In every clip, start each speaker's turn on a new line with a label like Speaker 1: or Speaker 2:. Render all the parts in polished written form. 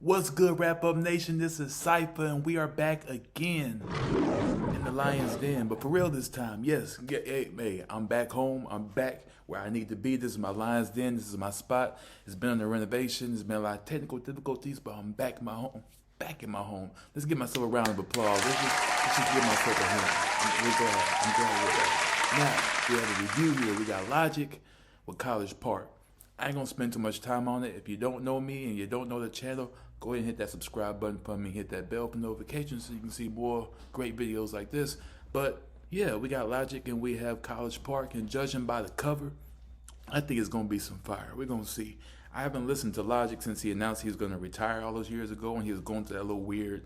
Speaker 1: What's good, Wrap Up Nation? This is Cypher, and we are back again in the Lion's Den. But for real this time, yes. Hey, I'm back home. I'm back where I need to be. This is my Lion's Den. This is my spot. It's been under renovation. There's been a lot of technical difficulties, but I'm back in my home. Back in my home. Let's give myself a round of applause. Let's just give myself a hand. I'm glad with that. Now, we have a review here. We got Logic with College Park. I ain't gonna spend too much time on it. If you don't know me and you don't know the channel, go ahead and hit that subscribe button for me. Hit that bell for notifications so you can see more great videos like this. But yeah, we got Logic and we have College Park, and judging by the cover, I think it's gonna be some fire. We're gonna see. I haven't listened to Logic since he announced he was gonna retire all those years ago, and he was going to that little weird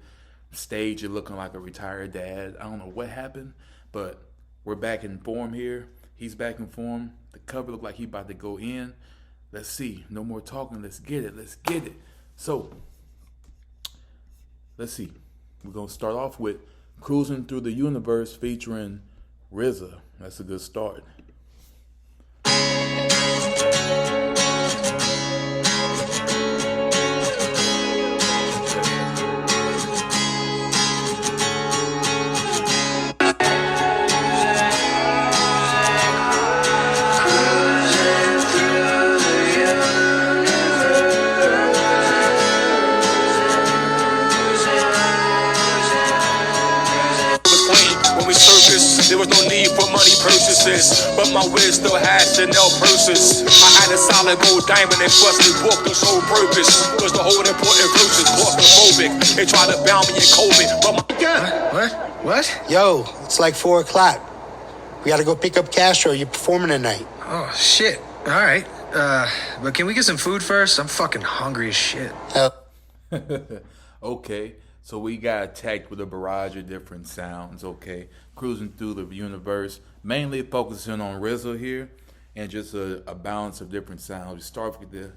Speaker 1: stage of looking like a retired dad. I don't know what happened, but we're back in form here. He's back in form. The cover looked like he about to go in. Let's see. No more talking. Let's get it. Let's get it. So, let's see. We're going to start off with Cruising Through the Universe featuring RZA. That's a good start.
Speaker 2: There was no need for money purchases, but my wish still had Chanel purses. I had a solid gold diamond and busted book the sole purpose was to hold important verses. Claustrophobic, they tried to bound me in COVID, but my
Speaker 3: What?
Speaker 4: Yo, it's like 4 o'clock. We gotta go pick up Castro. You're performing tonight.
Speaker 3: Oh, shit. All right. But can we get some food first? I'm fucking hungry as shit.
Speaker 1: Okay, so we got attacked with a barrage of different sounds, okay? Cruising through the universe, mainly focusing on RZA here, and just a balance of different sounds. We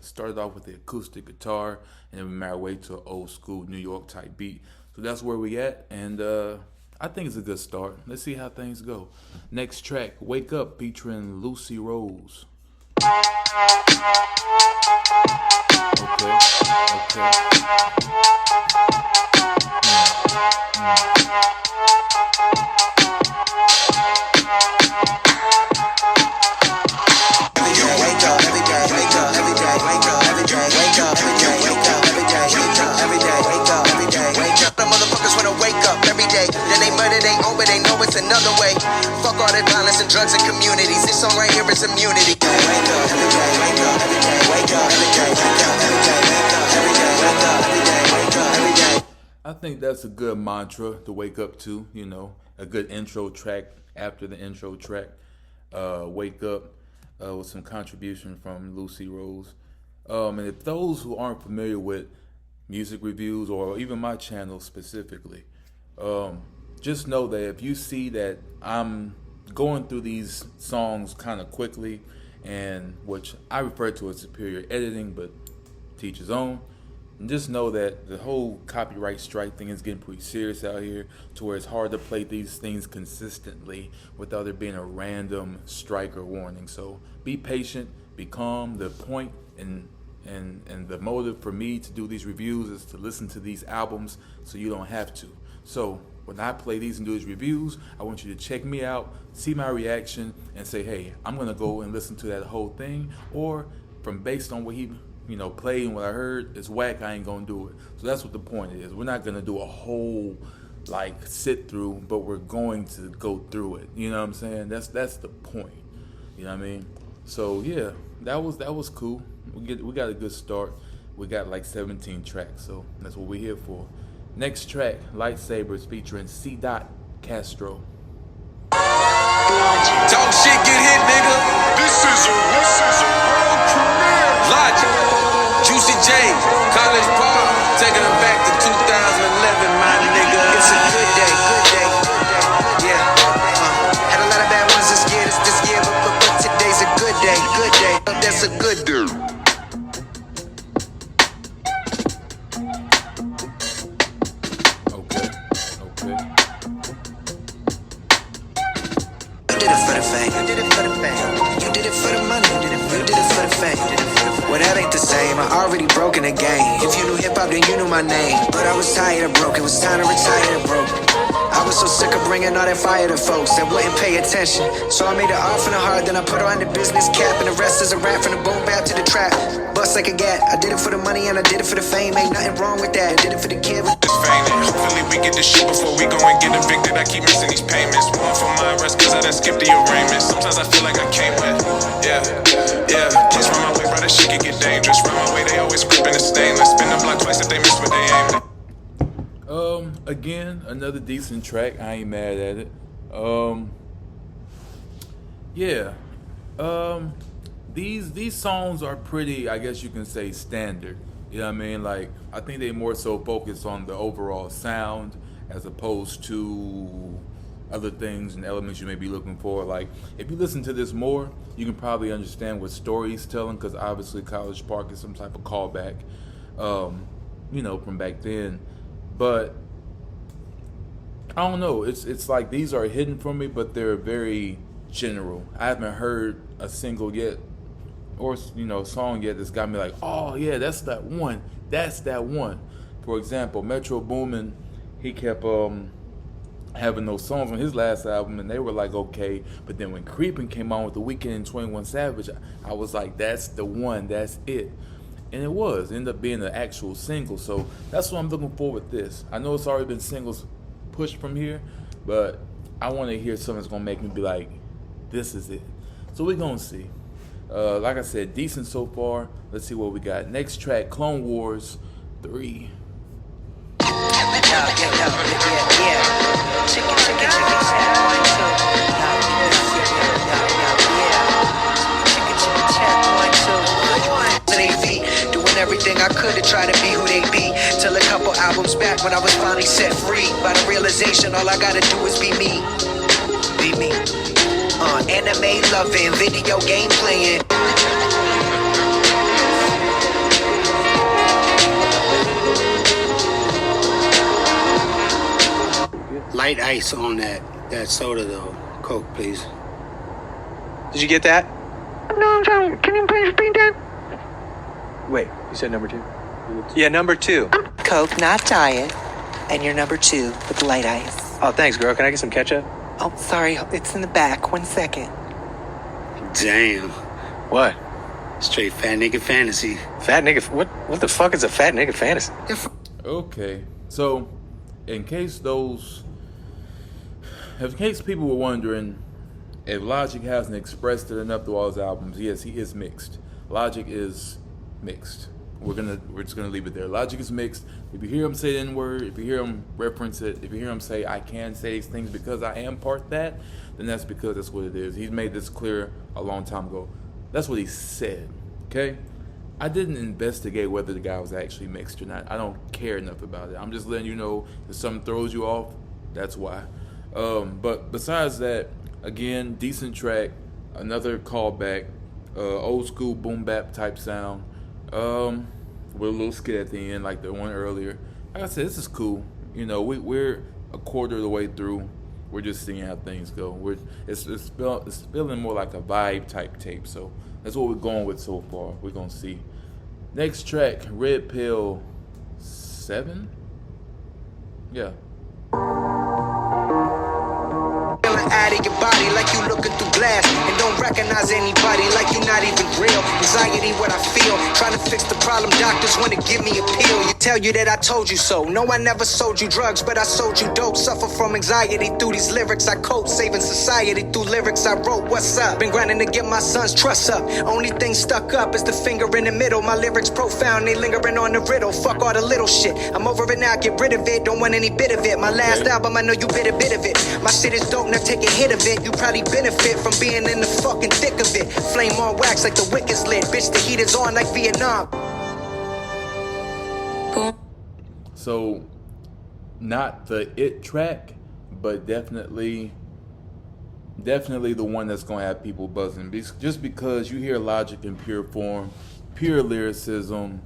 Speaker 1: started off with the acoustic guitar, and then we made our way to an old school New York type beat. So that's where we at, and I think it's a good start. Let's see how things go. Next track, Wake Up, featuring Lucy Rose. Okay.
Speaker 5: Another way. Fuck all that violence and drugs and communities. This song right here is immunity. Wake up every day, wake up every day, wake up every day, wake up every day, wake up every day, wake up every day, wake up every day.
Speaker 1: I think that's a good mantra to wake up to, you know, a good intro track after the intro track. Wake Up with some contribution from Lucy Rose. And if those who aren't familiar with music reviews or even my channel specifically, just know that if you see that I'm going through these songs kind of quickly, and which I refer to as superior editing, but teach his own, and just know that the whole copyright strike thing is getting pretty serious out here, to where it's hard to play these things consistently without there being a random strike or warning. So be patient, be calm. The point and the motive for me to do these reviews is to listen to these albums so you don't have to. So when I play these and do these reviews, I want you to check me out, see my reaction, and say, hey, I'm gonna go and listen to that whole thing, or from based on what he played and what I heard, it's whack, I ain't gonna do it. So that's what the point is. We're not gonna do a whole like sit through, but we're going to go through it. You know what I'm saying? That's the point. You know what I mean? So yeah, that was cool. We got a good start. We got like 17 tracks, so that's what we're here for. Next track, Lightsabers featuring C. Castro.
Speaker 2: talk shit, get hit, nigga. This is a world premiere. Logic, Juicy J, College Park, taking them back to 2011, my nigga.
Speaker 5: It's a good day, good day. Yeah. Had a lot of bad ones this year, but today's a good day, good day. That's a good day. You did it for the money, you did it for the fame. Well, that ain't the same. I already broken the game. If you knew hip hop, then you knew my name. But I was tired of broke, it was time to retire to broke. I was so sick of bringing all that fire to folks that wouldn't pay attention. So I made it off in the heart, then I put on the business cap, and the rest is a rap from the boom bap to the trap. Bust like a gat. I did it for the money and I did it for the fame. Ain't nothing wrong with that. I did it for the kid.
Speaker 2: This fame, and hopefully we get this shit before we go and get evicted. I keep missing these payments. One for my rest, cause I done skipped the arraignment. Sometimes I feel like I can't win. Yeah. Please run my way, brother, shit can get dangerous. Run my way, they always gripping the stainless. Spin the block twice if they miss what they aimed at.
Speaker 1: Again, another decent track. I ain't mad at it. These songs are pretty, I guess you can say, standard. You know what I mean? Like, I think they more so focus on the overall sound as opposed to other things and elements you may be looking for. Like, if you listen to this more, you can probably understand what story he's telling, because obviously College Park is some type of callback, from back then. But I don't know. It's like these are hidden from me, but they're very general. I haven't heard a single yet, or song yet that's got me like, oh yeah, that's that one. That's that one. For example, Metro Boomin, he kept having those songs on his last album, and they were like okay. But then when Creepin' came on with The Weeknd and 21 Savage, I was like, that's the one. That's it. And it ended up being an actual single. So that's what I'm looking for with this. I know it's already been singles pushed from here, but I want to hear something that's going to make me be like, this is it. So we're going to see. Like I said, decent so far. Let's see what we got. Next track, Clone Wars 3.
Speaker 5: Everything I could to try to be who they be. Till a couple albums back when I was finally set free by the realization all I gotta do is be me. Be me. Anime loving, video game playing.
Speaker 4: Light ice on that soda though. Coke, please.
Speaker 3: Did you get that?
Speaker 5: No, can you please repeat that?
Speaker 3: Wait, you said number 2? Yeah, number 2.
Speaker 5: Coke, not diet. And you're number 2 with light ice.
Speaker 3: Oh, thanks, girl. Can I get some ketchup?
Speaker 5: Oh, sorry. It's in the back. 1 second.
Speaker 4: Damn.
Speaker 3: What?
Speaker 4: Straight fat nigga fantasy.
Speaker 3: Fat nigga? What the fuck is a fat nigga fantasy?
Speaker 1: Okay, so in case people were wondering if Logic hasn't expressed it enough through all his albums, yes, he is mixed. Logic is mixed. We're just gonna leave it there. Logic is mixed. If you hear him say the N-word, if you hear him reference it, if you hear him say I can say these things because I am part that, then that's because that's what it is. He's made this clear a long time ago. That's what he said. Okay? I didn't investigate whether the guy was actually mixed or not. I don't care enough about it. I'm just letting you know if something throws you off, that's why. But besides that, again, decent track, another callback, old school boom bap type sound. With a little skit at the end, like the one earlier. Like I said, this is cool. We're a quarter of the way through. We're just seeing how things go. It's feeling more like a vibe type tape. So that's what we're going with so far. We're gonna see. Next track, Red Pill 7. Yeah.
Speaker 5: Out of your body like you looking through glass and don't recognize anybody like you're not even real. Anxiety, what I feel, trying to fix the problem. Doctors want to give me a pill. You tell you that I told you so. No, I never sold you drugs, but I sold you dope. Suffer from anxiety through these lyrics I cope. Saving society through lyrics I wrote. What's up? Been grinding to get my son's trust up. Only thing stuck up is the finger in the middle. My lyrics profound, they lingering on the riddle. Fuck all the little shit. I'm over it now, get rid of it. Don't want any bit of it. My last album, I know you bit a bit of it. My shit is dope, now take a hit of it. You probably benefit from being in the fucking thick of it. Flame on wax like the wick is lit. Bitch, the heat is on like Vietnam.
Speaker 1: So, not the it track, but definitely the one that's gonna have people buzzing. Just because you hear Logic in pure form, pure lyricism,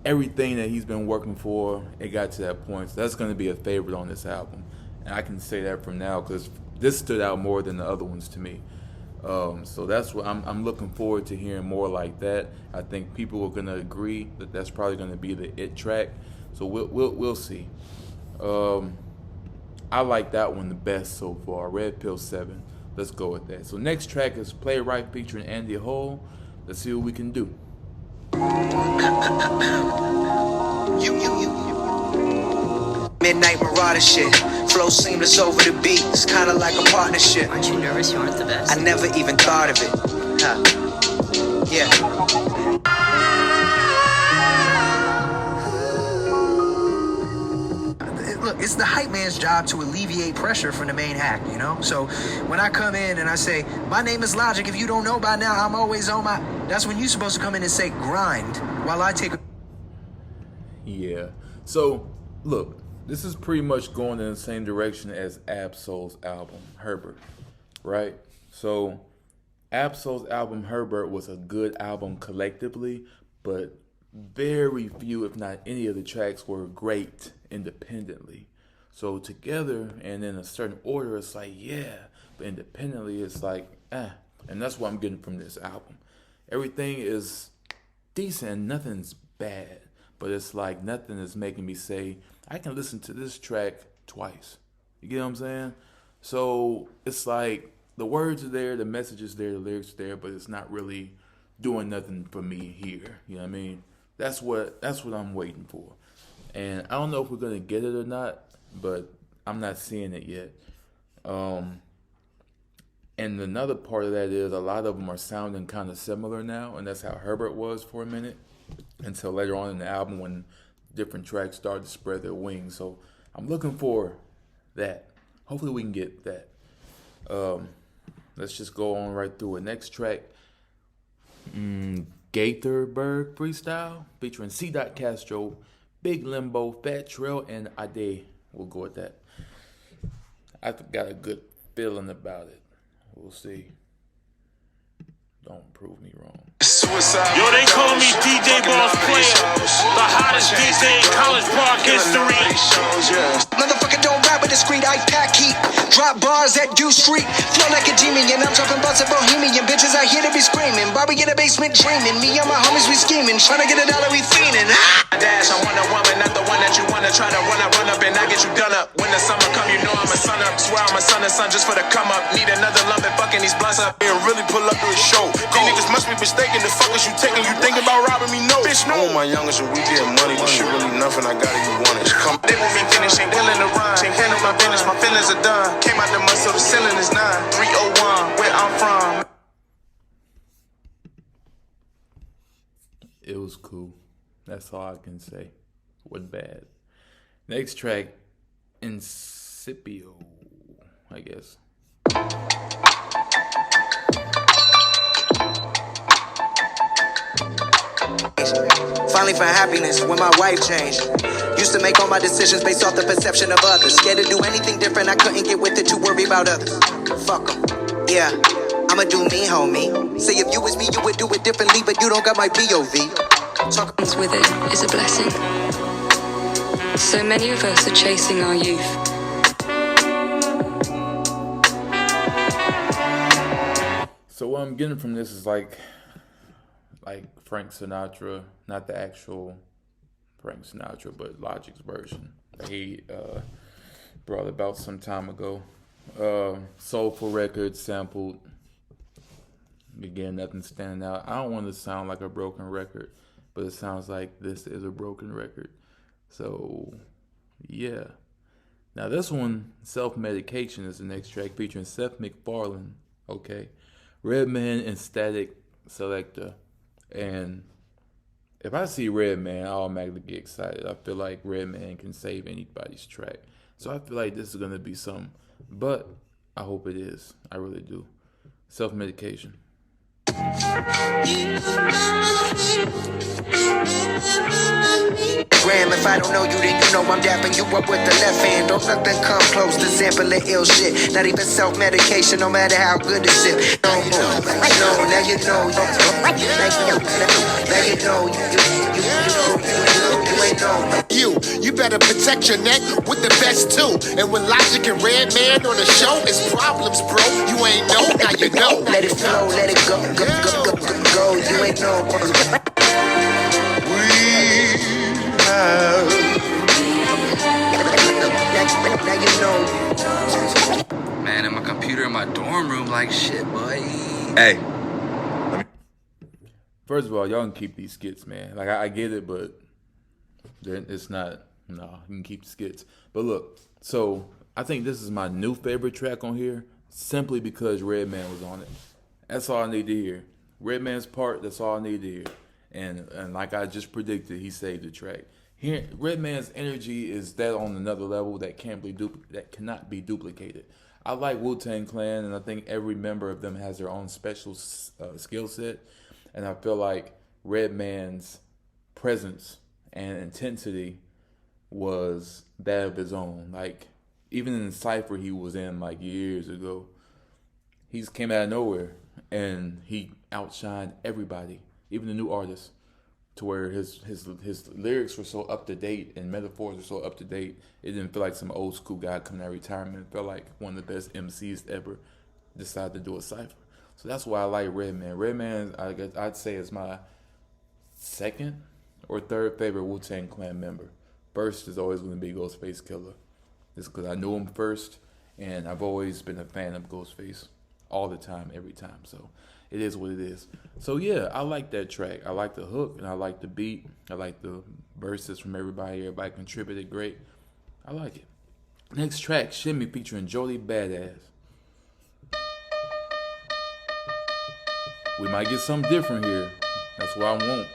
Speaker 1: everything that he's been working for, it got to that point. So that's gonna be a favorite on this album, and I can say that from now because this stood out more than the other ones to me. So that's what I'm looking forward to hearing more like that. I think people are gonna agree that that's probably gonna be the it track. So we'll see. I like that one the best so far. Red Pill 7. Let's go with that. So next track is Playwright featuring Andy Hull. Let's see what we can do.
Speaker 5: Midnight Marauder shit. Flow seamless over the beat. It's kinda like a partnership.
Speaker 6: Aren't you nervous you aren't the best?
Speaker 5: I never even thought of it. Huh. Yeah.
Speaker 3: Look, it's the hype man's job to alleviate pressure from the main act, you know? So when I come in and I say, my name is Logic, if you don't know by now, I'm always on my... That's when you're supposed to come in and say grind while I take a...
Speaker 1: Yeah. So, look, this is pretty much going in the same direction as Ab-Soul's album, Herbert, right? So, Ab-Soul's album, Herbert, was a good album collectively, but very few, if not any of the tracks were great independently. So together and in a certain order, it's like, yeah, but independently, it's like, eh. And that's what I'm getting from this album. Everything is decent, nothing's bad, but it's like nothing is making me say, I can listen to this track twice. You get what I'm saying? So it's like the words are there, the message is there, the lyrics are there, but it's not really doing nothing for me here. You know what I mean? That's what I'm waiting for. And I don't know if we're gonna get it or not, but I'm not seeing it yet. And another part of that is a lot of them are sounding kind of similar now, and that's how Herbert was for a minute, until later on in the album when different tracks started to spread their wings. So I'm looking for that. Hopefully we can get that. Let's just go on right through it. Next track, Gaitherberg Freestyle featuring C. Castro, Big Limbo, Fat Trail, and Ade. We'll go with that. I've got a good feeling about it. We'll see. Don't prove me wrong.
Speaker 2: Yo, they call me DJ Boss Player, the hottest DJ in college park history.
Speaker 5: Motherfucker don't rap with the street, I pack heat. Drop bars at Dew Street. Flow like a demon, I'm dropping bars of Bohemian. Bitches out here to be screaming. Bobby in the basement dreaming. Me and my homies, we scheming. Tryna get a dollar, we fiending. Dash, I want a woman, not the one that you wanna. Try to run up and I get you done up. When the summer come, you know I'm a son up. Swear I'm a son of son just for the come up. Need another lump and fucking these blunts up.
Speaker 2: And really pull up to a show. These niggas must be mistaken. The fuckers you taking, you think about robbing me? No, bitch, no.
Speaker 7: I want my youngest and we get money. This shit really nothing. I got it, you want it. Come.
Speaker 2: They want me finished, ain't willing to run. Ain't handle my business, my feelings are done. Came out the mud, so the ceiling is 9. 301, where I'm from.
Speaker 1: It was cool. That's all I can say. Wasn't bad. Next track, Incipio, I guess.
Speaker 5: Finally found happiness when my wife changed. Used to make all my decisions based off the perception of others. Scared to do anything different, I couldn't get with it to worry about others. Fuck them. Yeah, I'ma do me, homie. Say if you was me, you would do it differently, but you don't got my POV.
Speaker 6: Talking with it is a blessing. So many of us are chasing our youth.
Speaker 1: So what I'm getting from this is like Frank Sinatra, not the actual Frank Sinatra, but Logic's version that he brought about some time ago. Soulful record, sampled. Again, nothing standing out. I don't want to sound like a broken record, but it sounds like this is a broken record. So, yeah. Now this one, Self-Medication, is the next track featuring Seth MacFarlane, okay? Redman and Static Selector. And if I see Redman, I automatically get excited. I feel like Redman can save anybody's track. So I feel like this is going to be something. But I hope it is. I really do. Self-Medication.
Speaker 5: Graham, if I don't know you, then you know I'm dapping you up with the left hand. Don't nothing come close to sampling ill shit. Not even self-medication, no matter how good it's it. No more. No, now you know. Now you know. You ain't know.
Speaker 8: You better protect your neck with the best too. And when Logic and Redman on the show, it's problems, bro. You ain't know, now you know.
Speaker 3: Let it flow, let it go, go, go, go, go, go. You ain't know. Now you know.
Speaker 9: Man, and my computer in my dorm room like shit, boy.
Speaker 10: Hey.
Speaker 1: First of all, y'all can keep these skits, man. Like, I get it, but it's not, no, you can keep the skits. But look, so I think this is my new favorite track on here simply because Redman was on it. That's all I need to hear. Redman's part, that's all I need to hear. And like I just predicted, he saved the track. Here, Redman's energy is that on another level that cannot be duplicated. I like Wu-Tang Clan, and I think every member of them has their own special skill set. And I feel like Redman's presence and intensity was that of his own. Like, even in the Cypher he was in like years ago, he just came out of nowhere and he outshined everybody, even the new artists, to where his lyrics were so up to date and metaphors were so up to date. It didn't feel like some old school guy coming out of retirement. It felt like one of the best MCs ever decided to do a Cypher. So that's why I like Redman. Redman, I'd say, is my second or third favorite Wu-Tang Clan member. First is always going to be Ghostface Killer. Just because I knew him first, and I've always been a fan of Ghostface all the time, every time. So it is what it is. So yeah, I like that track. I like the hook, and I like the beat. I like the verses from everybody. Everybody contributed great. I like it. Next track, Shimmy featuring Jody Badass. We might get something different here. That's what I want.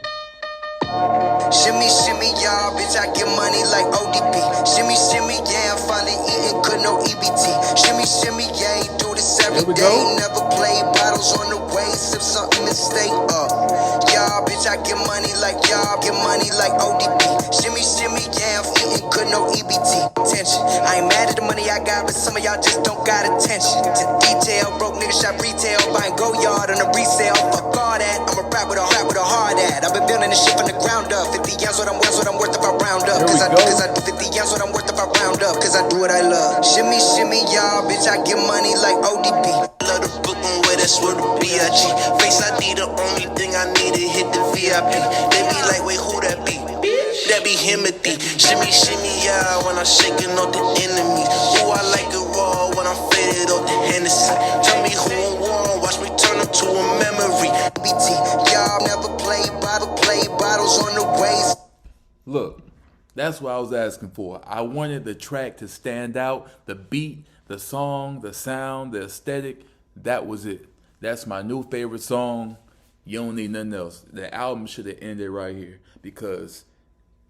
Speaker 5: Shimmy, shimmy, y'all, bitch, I get money like ODB. Shimmy, shimmy, yeah, I'm finally eating good, no EBT. Shimmy, shimmy, yeah, do this every day. Never play bottles on the way, sip something and stay up. Y'all, bitch, I get money like y'all, get money like ODB. Shimmy, shimmy, yeah, I'm eating good, no EBT. Attention, I ain't mad at the money I got, but some of y'all just don't got attention to detail. Broke nigga shop retail, buying go yard on a resale. Fuck all that, I'm a rap with a hard at. I've been building this shit from the ground up. 50 yams what I'm worth if I round up. Cause I do 50 yams what I'm worth if I round up. Cause I do what I love. Shimmy, shimmy, y'all, bitch, I get money like ODB. Love the Brooklyn way, that's where the B.I.G. Face ID, the only thing I need to hit the VIP. They be like, wait, who that be? That be Himothy. Shimmy, shimmy, yeah, when I'm shaking off the enemies. Ooh, I like it raw when I'm faded off the Hennessy. Tell me who I want, watch me turn up to a memory. BT, y'all never play bottles on the waist.
Speaker 1: Look, that's what I was asking for. I wanted the track to stand out, the beat, the song, the sound, the aesthetic. That was it. That's my new favorite song. You don't need nothing else. The album should have ended right here because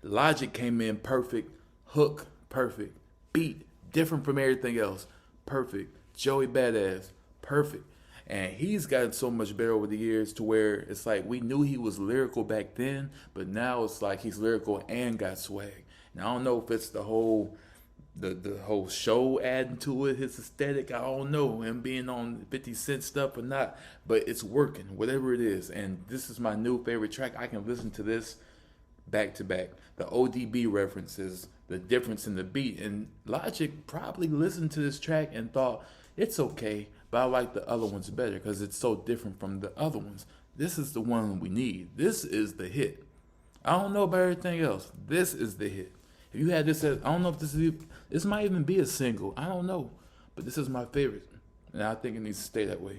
Speaker 1: Logic came in perfect, hook perfect, beat different from everything else, perfect. Joey Badass, perfect. And he's gotten so much better over the years to where it's like we knew he was lyrical back then, but now it's like he's lyrical and got swag. Now I don't know if it's the whole show adding to it, his aesthetic. I don't know him being on 50 Cent stuff or not, but it's working, whatever it is. And this is my new favorite track. I can listen to this back to back. The ODB references, the difference in the beat, and Logic probably listened to this track and thought it's okay, but I like the other ones better because it's so different from the other ones. This is the one we need. This is the hit. I don't know about everything else. This is the hit. If you had this as, I don't know if this might even be a single. I don't know. But this is my favorite. And I think it needs to stay that way.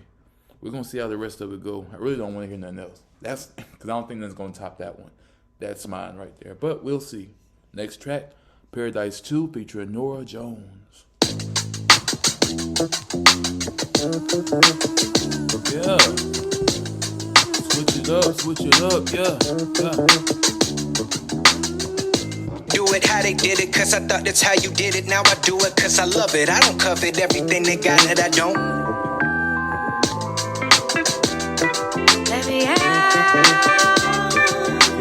Speaker 1: We're going to see how the rest of it go. I really don't want to hear nothing else. That's because I don't think that's going to top that one. That's mine right there. But we'll see. Next track, Paradise 2 featuring Nora Jones. Yeah. Switch it up, yeah.
Speaker 3: Do it how they did it, cause I thought that's how you did it. Now I do it cause I love it. I don't covet everything they got that I don't.
Speaker 6: Let me out.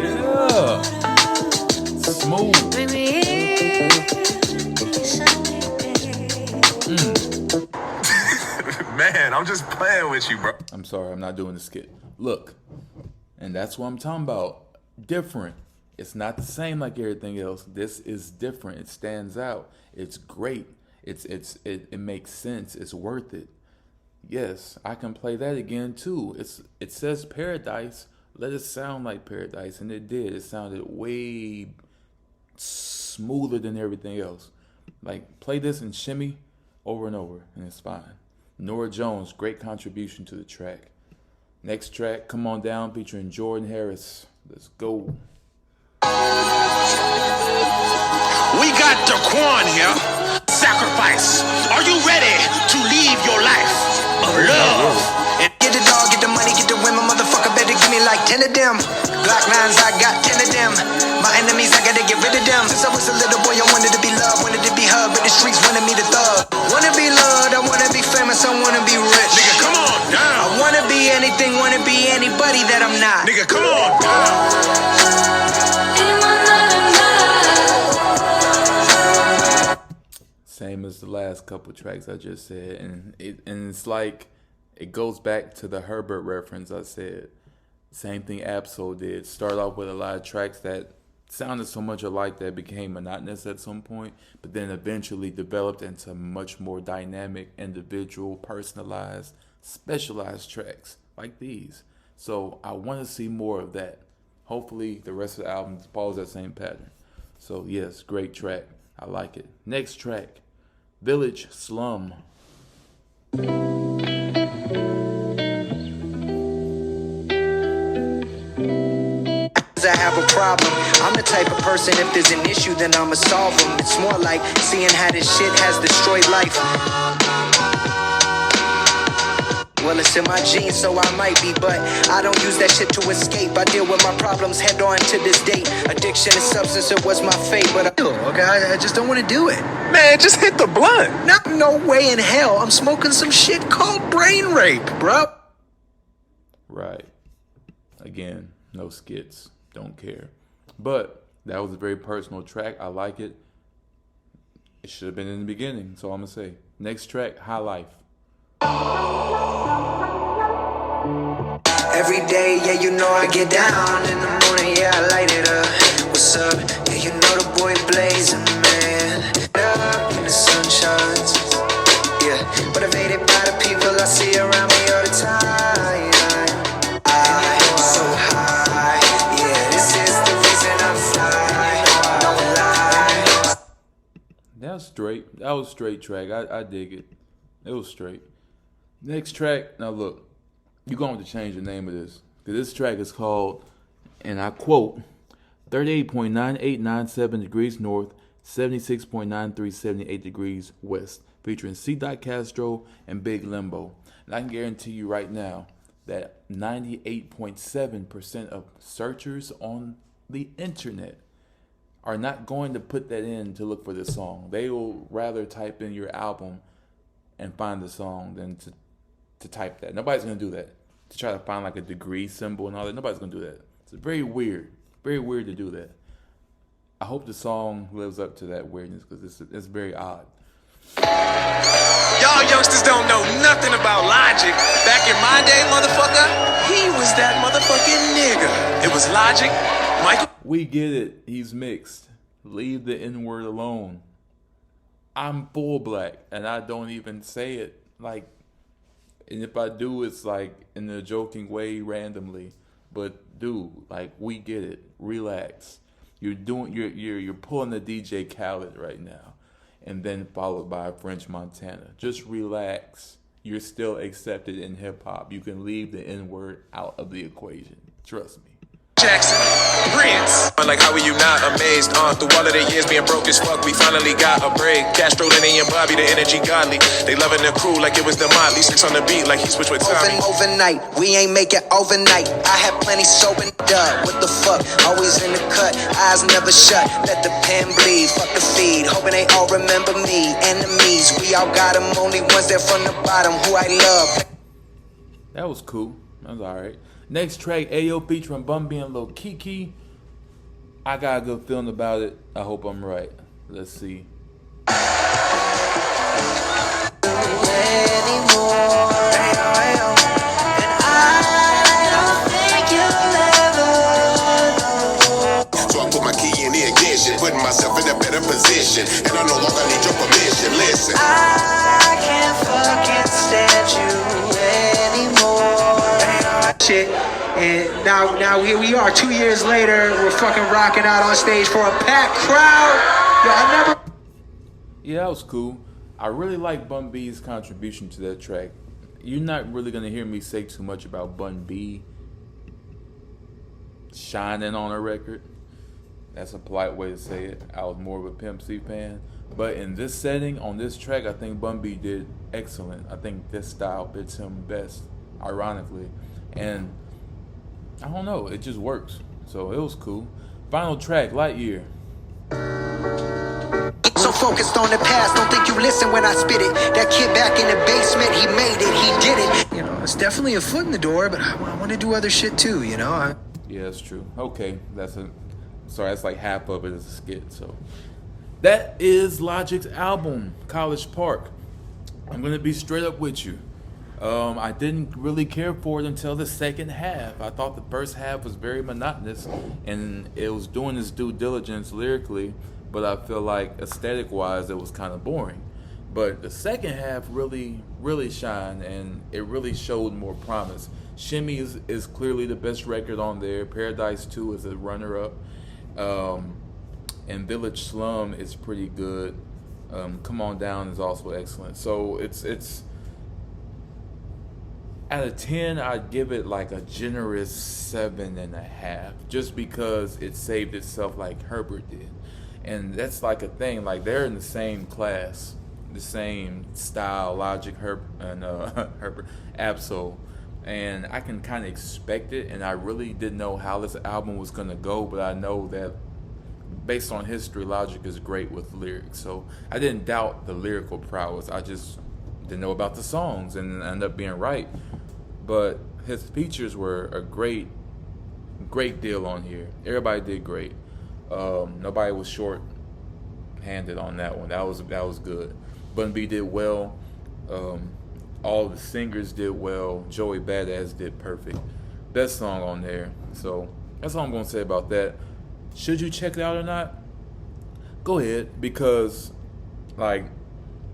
Speaker 1: Yeah. Smooth.
Speaker 6: Bring me in.
Speaker 10: Man, I'm just playing with you, bro.
Speaker 1: I'm sorry, I'm not doing the skit. Look, and that's what I'm talking about. Different. It's not the same like everything else. This is different. It stands out. It's great. It makes sense. It's worth it. Yes, I can play that again too. It says paradise. Let it sound like paradise, and it did. It sounded way smoother than everything else. Like, play this and shimmy over and over, and it's fine. Norah Jones, great contribution to the track. Next track, Come On Down, featuring Jordan Harris. Let's go.
Speaker 8: We got Daquan here. Sacrifice. Are you ready to leave your life of love?
Speaker 3: Get the dog, get the money, get the women, motherfucker better give me like 10 of them. Glock 9s, I got 10 of them. My enemies, I gotta get rid of them. Since I was a little boy, I wanted to be loved, wanted to be hugged, but the streets wanted me to thug. Wanna be loved, I wanna be famous, I wanna be rich.
Speaker 8: Nigga, come on down.
Speaker 3: I wanna be anything, wanna be anybody that I'm not.
Speaker 8: Nigga, come on down.
Speaker 1: Same as the last couple tracks I just said, and it's like it goes back to the Herbert reference I said. Same thing Absol did. Start off with a lot of tracks that sounded so much alike that it became monotonous at some point, but then eventually developed into much more dynamic, individual, personalized, specialized tracks like these. So I want to see more of that. Hopefully the rest of the album follows that same pattern. So yes, great track. I like it. Next track, Village Slum.
Speaker 3: I have a problem. I'm the type of person, if there's an issue, then I'ma solve them. It's more like seeing how this shit has destroyed life. Well, it's in my genes, so I might be, but I don't use that shit to escape. I deal with my problems head on to this date. Addiction and substance, it was my fate, but I just don't want to do it.
Speaker 10: Man, just hit the blunt.
Speaker 3: No way in hell. I'm smoking some shit called brain rape, bro.
Speaker 1: Right. Again, no skits. Don't care. But that was a very personal track. I like it. It should have been in the beginning. That's all I'm going to say. Next track, High Life.
Speaker 3: Every day, yeah, you know I get down in the morning, yeah, I light it up. What's up? Yeah, you know the boy blazing, man. Up when the sun shines. Yeah, motivated by the people I see around me all the time. I'm so high. Yeah, this is the reason I'm fly. Don't lie.
Speaker 1: That's straight. That was a straight track. I dig it. It was straight. Next track. Now look. You're going to have to change the name of this. Because this track is called, and I quote, 38.9897 degrees north, 76.9378 degrees west, featuring C. Castro and Big Limbo. And I can guarantee you right now that 98.7% of searchers on the internet are not going to put that in to look for this song. They will rather type in your album and find the song than to type that. Nobody's going to do that. To try to find like a degree symbol and all that. Nobody's going to do that. It's very weird. Very weird to do that. I hope the song lives up to that weirdness because it's very odd.
Speaker 10: Y'all youngsters don't know nothing about Logic. Back in my day, motherfucker, he was that motherfucking nigga. It was Logic, Michael.
Speaker 1: We get it. He's mixed. Leave the N-word alone. I'm full black and I don't even say it like. And if I do, it's like in a joking way randomly. But dude, like we get it. Relax. You're pulling the DJ Khaled right now. And then followed by French Montana. Just relax. You're still accepted in hip hop. You can leave the N-word out of the equation. Trust me.
Speaker 10: Jackson, Prince. Like, how are you not amazed? Through all of the years being broke as fuck, we finally got a break. Castro, Lenny, and Bobby, the energy godly. They loving the crew like it was the Motley. 6 on the beat like he switched with Tommy.
Speaker 3: Overnight, we ain't make it overnight. I had plenty sober, duh. What the fuck? Always in the cut, eyes never shut. Let the pen bleed, fuck the feed. Hoping they all remember me. Enemies, we all got them. Only ones that from the bottom who I love.
Speaker 1: That was cool. That was alright. Next track, Ayo featuring Bun B and Lil Kiki. I got a good feeling about it. I hope I'm right. Let's see.
Speaker 8: So I'm position, and I no longer need your permission. Listen,
Speaker 3: I can't fucking stand you anymore. Shit. And now here we are, 2 years later, we're fucking rocking out on stage for a packed crowd.
Speaker 1: Yeah, that was cool. I really like Bun B's contribution to that track. You're not really gonna hear me say too much about Bun B shining on a record. That's a polite way to say it. I was more of a Pimp C fan. But in this setting, on this track, I think Bun B did excellent. I think this style fits him best, ironically. And I don't know, it just works. So it was cool. Final track, Lightyear.
Speaker 3: So focused on the past, don't think you listen when I spit it. That kid back in the basement, he made it, he did it. You know, it's definitely a foot in the door, but I want to do other shit too, you know?
Speaker 1: Yeah, that's true. Okay, that's like half of it is a skit. So that is Logic's album, College Park. I'm gonna be straight up with you. I didn't really care for it until the second half. I thought the first half was very monotonous, and it was doing its due diligence lyrically, but I feel like aesthetic-wise, it was kind of boring. But the second half really, really shined, and it really showed more promise. Shimmy is clearly the best record on there. Paradise 2 is a runner-up. And Village Slum is pretty good. Come On Down is also excellent. So it's out of 10, I'd give it like a generous 7.5, just because it saved itself like Herbert did. And that's like a thing, like they're in the same class, the same style, Logic, Herbert, Absol. And I can kind of expect it, and I really didn't know how this album was going to go, but I know that based on history, Logic is great with lyrics. So I didn't doubt the lyrical prowess. I just didn't know about the songs, and ended up being right. But his features were a great deal on here. Everybody did great. Nobody was short-handed on that one. That was good. Bun B did well. All the singers did well. Joey Badass did perfect. Best song on there. So that's all I'm gonna say about that. Should you check it out or not? Go ahead, because like,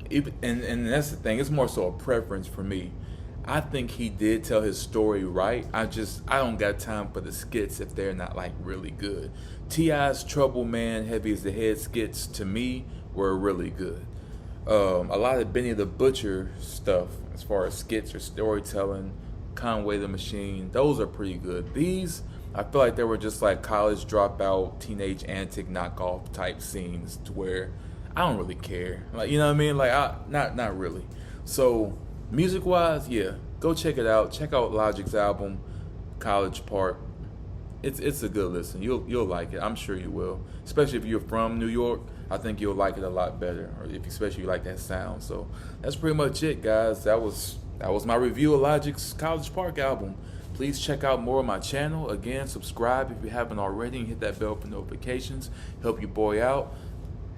Speaker 1: and that's the thing. It's more so a preference for me. I think he did tell his story right. I don't got time for the skits if they're not like really good. T.I.'s Trouble Man, Heavy as the Head skits to me were really good. A lot of Benny the Butcher stuff as far as skits or storytelling, Conway the Machine, those are pretty good. These, I feel like they were just like college dropout, teenage antic knockoff type scenes to where I don't really care. Like, you know what I mean? Like, not really. So music wise, yeah, go check it out. Check out Logic's album, College Park. It's a good listen. You'll like it. I'm sure you will. Especially if you're from New York, I think you'll like it a lot better. Or especially if you like that sound. So that's pretty much it, guys. That was my review of Logic's College Park album. Please check out more of my channel. Again, subscribe if you haven't already, and hit that bell for notifications. Help your boy out.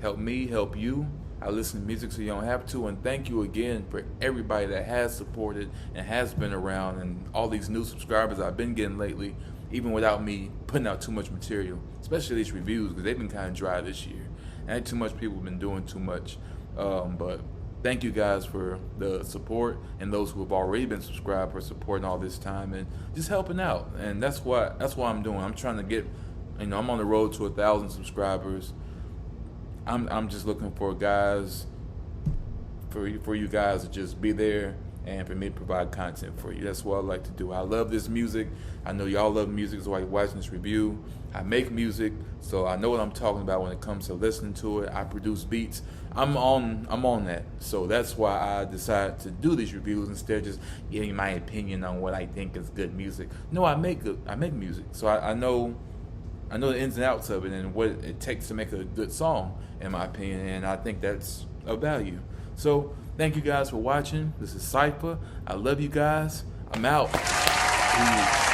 Speaker 1: Help me, help you. I listen to music so you don't have to, and thank you again for everybody that has supported and has been around, and all these new subscribers I've been getting lately, even without me putting out too much material, especially these reviews, because they've been kind of dry this year. And too much people have been doing too much, but thank you guys for the support, and those who have already been subscribed for supporting all this time and just helping out. And that's what I'm doing. I'm trying to get, I'm on the road to 1,000 subscribers. I'm just looking for guys, for you guys to just be there and for me to provide content for you. That's what I like to do. I love this music. I know y'all love music, so while you're watching this review, I make music, so I know what I'm talking about when it comes to listening to it. I produce beats. I'm on that. So that's why I decided to do these reviews instead of just giving my opinion on what I think is good music. No, I make music, so I know the ins and outs of it and what it takes to make a good song, in my opinion, and I think that's of value. So thank you guys for watching. This is Cypher. I love you guys. I'm out. Peace.